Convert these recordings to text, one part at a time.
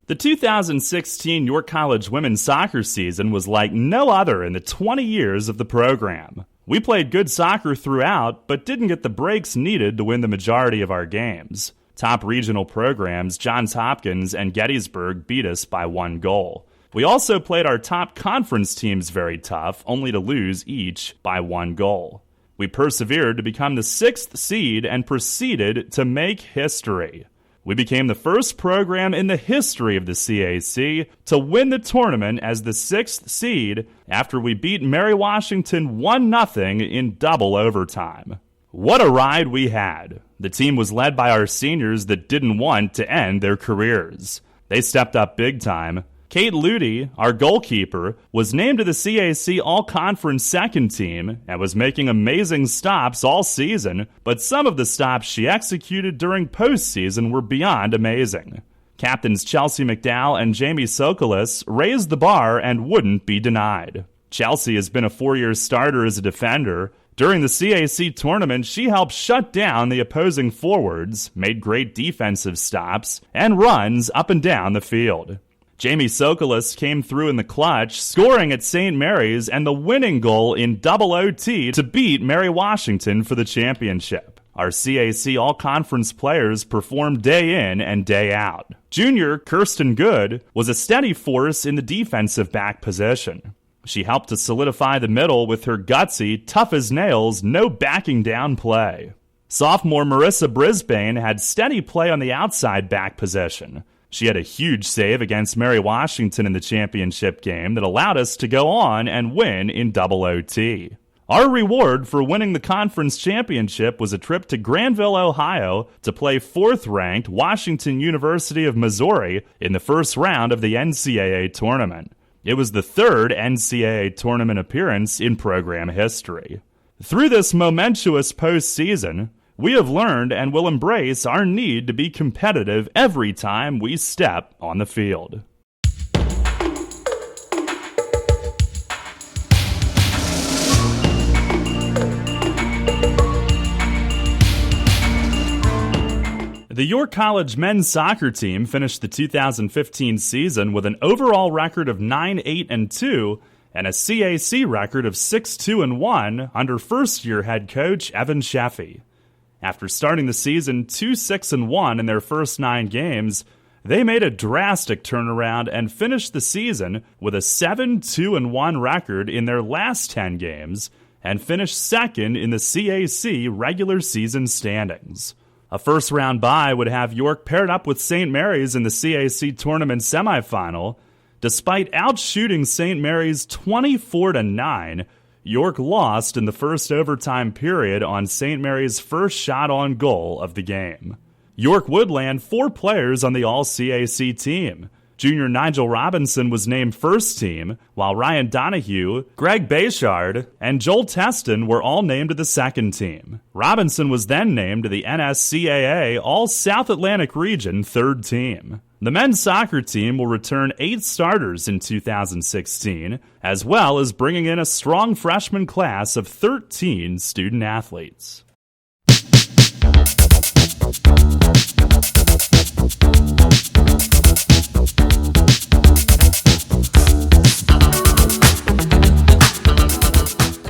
The 2016 York College women's soccer season was like no other in the 20 years of the program. We played good soccer throughout, but didn't get the breaks needed to win the majority of our games. Top regional programs Johns Hopkins and Gettysburg beat us by 1 goal. We also played our top conference teams very tough, only to lose each by 1 goal. We persevered to become the 6th seed and proceeded to make history. We became the first program in the history of the CAC to win the tournament as the 6th seed after we beat Mary Washington 1-0 in double overtime. What a ride we had. The team was led by our seniors that didn't want to end their careers. They stepped up big time. Kate Ludy, our goalkeeper, was named to the CAC All-Conference second team and was making amazing stops all season, but some of the stops she executed during postseason were beyond amazing. Captains Chelsea McDowell and Jamie Sokolis raised the bar and wouldn't be denied. Chelsea has been a 4-year starter as a defender. During the CAC tournament, she helped shut down the opposing forwards, made great defensive stops, and runs up and down the field. Jamie Sokolis came through in the clutch, scoring at St. Mary's and the winning goal in double OT to beat Mary Washington for the championship. Our CAC All-Conference players performed day in and day out. Junior Kirsten Good was a steady force in the defensive back position. She helped to solidify the middle with her gutsy, tough-as-nails, no backing down play. Sophomore Marissa Brisbane had steady play on the outside back position. She had a huge save against Mary Washington in the championship game that allowed us to go on and win in double OT. Our reward for winning the conference championship was a trip to Granville, Ohio to play 4th-ranked Washington University of Missouri in the first round of the NCAA tournament. It was the 3rd NCAA tournament appearance in program history. Through this momentous postseason, we have learned and will embrace our need to be competitive every time we step on the field. The York College men's soccer team finished the 2015 season with an overall record of 9-8-2 and a CAC record of 6-2-1 under first-year head coach Evan Sheffey. After starting the season 2-6-1 in their first 9 games, they made a drastic turnaround and finished the season with a 7-2-1 record in their last 10 games and finished second in the CAC regular season standings. A first-round bye would have York paired up with St. Mary's in the CAC tournament semifinal. Despite outshooting St. Mary's 24-9, York lost in the first overtime period on St. Mary's first shot on goal of the game. York would land 4 players on the All-CAC team. Junior Nigel Robinson was named first team, while Ryan Donahue, Greg Bayshard, and Joel Teston were all named to the second team. Robinson was then named to the NSCAA All-South Atlantic Region third team. The men's soccer team will return 8 starters in 2016, as well as bringing in a strong freshman class of 13 student athletes.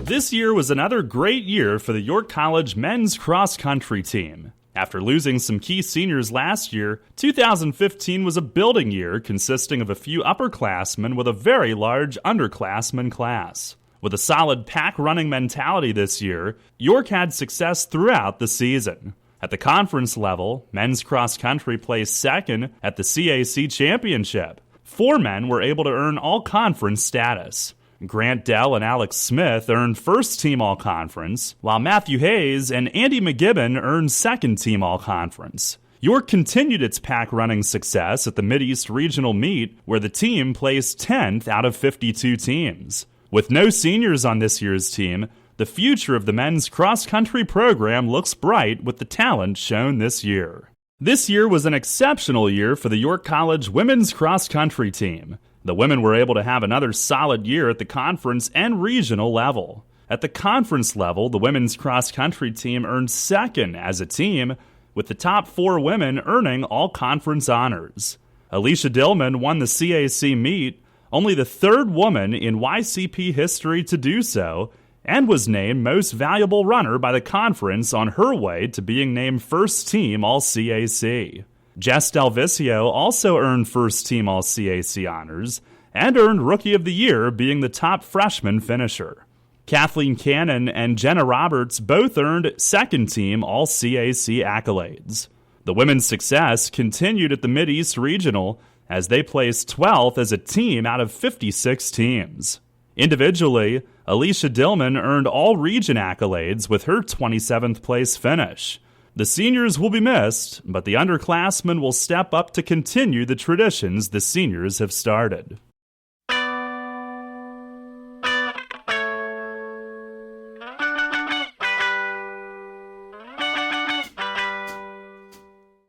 This year was another great year for the York College men's cross-country team. After losing some key seniors last year, 2015 was a building year consisting of a few upperclassmen with a very large underclassmen class. With a solid pack-running mentality this year, York had success throughout the season. At the conference level, men's cross-country placed second at the CAC championship. 4 men were able to earn all-conference status. Grant Dell and Alex Smith earned first-team All-Conference, while Matthew Hayes and Andy McGibbon earned second-team All-Conference. York continued its pack-running success at the Mid-East Regional Meet, where the team placed 10th out of 52 teams. With no seniors on this year's team, the future of the men's cross-country program looks bright with the talent shown this year. This year was an exceptional year for the York College women's cross-country team. The women were able to have another solid year at the conference and regional level. At the conference level, the women's cross-country team earned second as a team, with the top 4 women earning all conference honors. Alicia Dillman won the CAC meet, only the 3rd woman in YCP history to do so, and was named Most Valuable Runner by the conference on her way to being named First Team All-CAC. Jess Delvicio also earned First Team All-CAC honors, and earned Rookie of the Year, being the top freshman finisher. Kathleen Cannon and Jenna Roberts both earned Second Team All-CAC accolades. The women's success continued at the Mid-East Regional, as they placed 12th as a team out of 56 teams. Individually, Alicia Dillman earned all-region accolades with her 27th place finish. The seniors will be missed, but the underclassmen will step up to continue the traditions the seniors have started.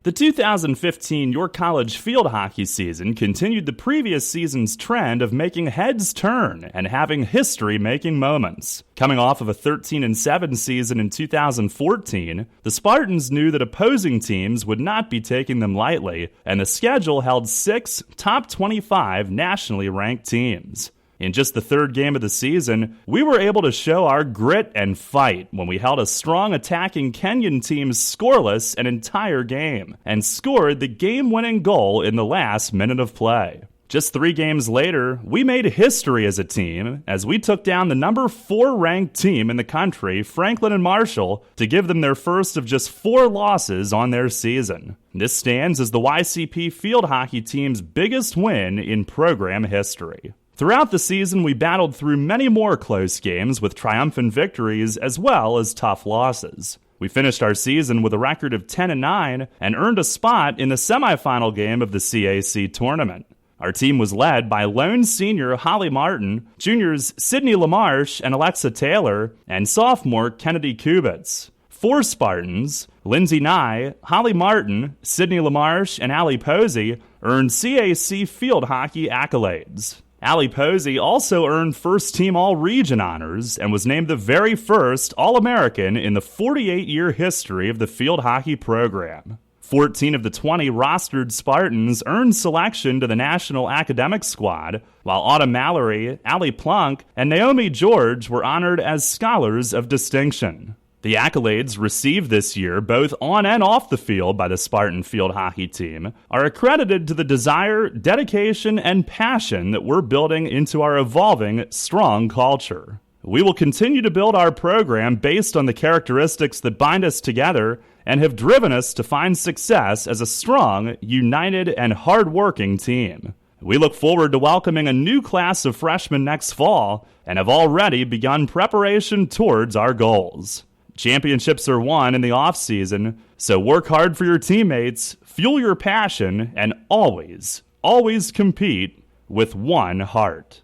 The 2015 York College field hockey season continued the previous season's trend of making heads turn and having history-making moments. Coming off of a 13-7 season in 2014, the Spartans knew that opposing teams would not be taking them lightly, and the schedule held 6 top 25 nationally ranked teams. In just the 3rd game of the season, we were able to show our grit and fight when we held a strong attacking Kenyon team scoreless an entire game and scored the game-winning goal in the last minute of play. Just 3 games later, we made history as a team as we took down the number 4 ranked team in the country, Franklin and Marshall, to give them their first of just 4 losses on their season. This stands as the YCP field hockey team's biggest win in program history. Throughout the season, we battled through many more close games with triumphant victories as well as tough losses. We finished our season with a record of 10-9 and earned a spot in the semifinal game of the CAC tournament. Our team was led by lone senior Holly Martin, juniors Sydney LaMarche and Alexa Taylor, and sophomore Kennedy Kubitz. 4 Spartans, Lindsay Nye, Holly Martin, Sydney LaMarche, and Allie Posey, earned CAC field hockey accolades. Allie Posey also earned First Team All-Region honors and was named the very first All-American in the 48-year history of the field hockey program. 14 of the 20 rostered Spartans earned selection to the National Academic Squad, while Autumn Mallory, Allie Plunk, and Naomi George were honored as Scholars of Distinction. The accolades received this year, both on and off the field by the Spartan field hockey team, are accredited to the desire, dedication, and passion that we're building into our evolving, strong culture. We will continue to build our program based on the characteristics that bind us together and have driven us to find success as a strong, united, and hard-working team. We look forward to welcoming a new class of freshmen next fall and have already begun preparation towards our goals. Championships are won in the off-season, so work hard for your teammates, fuel your passion, and always, always compete with one heart.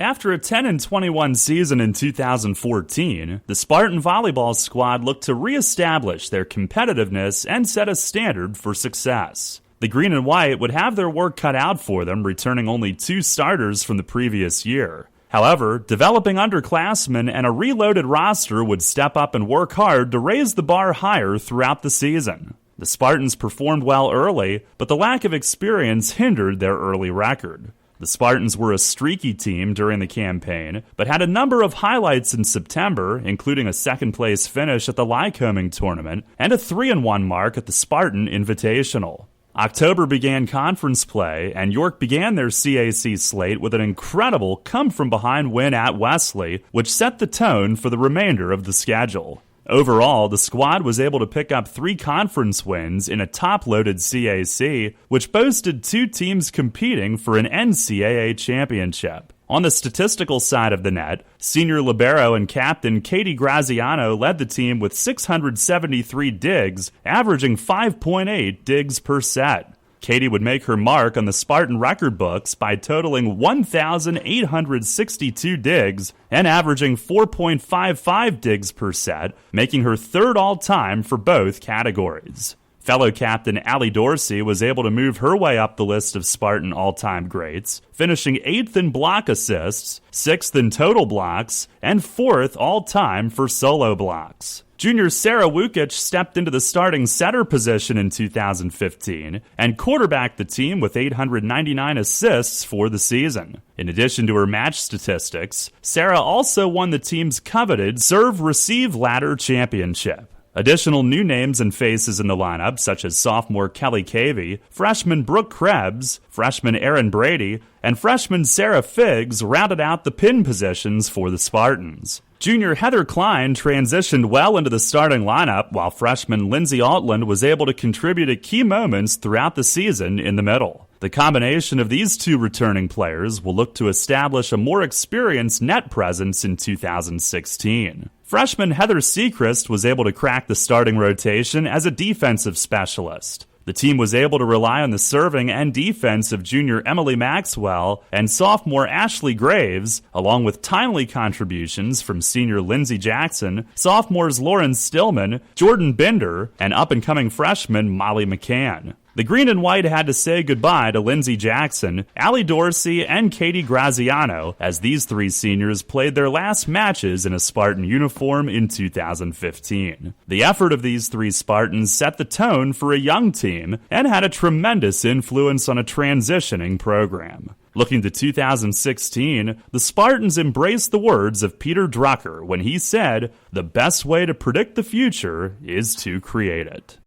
After a 10-21 season in 2014, the Spartan volleyball squad looked to reestablish their competitiveness and set a standard for success. The green and white would have their work cut out for them, returning only 2 starters from the previous year. However, developing underclassmen and a reloaded roster would step up and work hard to raise the bar higher throughout the season. The Spartans performed well early, but the lack of experience hindered their early record. The Spartans were a streaky team during the campaign, but had a number of highlights in September, including a second-place finish at the Lycoming tournament and a 3-1 mark at the Spartan Invitational. October began conference play, and York began their CAC slate with an incredible come-from-behind win at Wesley, which set the tone for the remainder of the schedule. Overall, the squad was able to pick up 3 conference wins in a top-loaded CAC, which boasted 2 teams competing for an NCAA championship. On the statistical side of the net, senior libero and captain Katie Graziano led the team with 673 digs, averaging 5.8 digs per set. Katie would make her mark on the Spartan record books by totaling 1,862 digs and averaging 4.55 digs per set, making her third all-time for both categories. Fellow captain Allie Dorsey was able to move her way up the list of Spartan all-time greats, finishing 8th in block assists, 6th in total blocks, and 4th all-time for solo blocks. Junior Sarah Wukic stepped into the starting center position in 2015 and quarterbacked the team with 899 assists for the season. In addition to her match statistics, Sarah also won the team's coveted serve-receive ladder championship. Additional new names and faces in the lineup, such as sophomore Kelly Cavey, freshman Brooke Krebs, freshman Aaron Brady, and freshman Sarah Figgs rounded out the pin positions for the Spartans. Junior Heather Klein transitioned well into the starting lineup, while freshman Lindsay Altland was able to contribute at key moments throughout the season in the middle. The combination of these two returning players will look to establish a more experienced net presence in 2016. Freshman Heather Sechrist was able to crack the starting rotation as a defensive specialist. The team was able to rely on the serving and defense of junior Emily Maxwell and sophomore Ashley Graves, along with timely contributions from senior Lindsey Jackson, sophomores Lauren Stillman, Jordan Bender, and up-and-coming freshman Molly McCann. The green and white had to say goodbye to Lindsey Jackson, Allie Dorsey, and Katie Graziano as these three seniors played their last matches in a Spartan uniform in 2015. The effort of these three Spartans set the tone for a young team and had a tremendous influence on a transitioning program. Looking to 2016, the Spartans embraced the words of Peter Drucker when he said, "The best way to predict the future is to create it."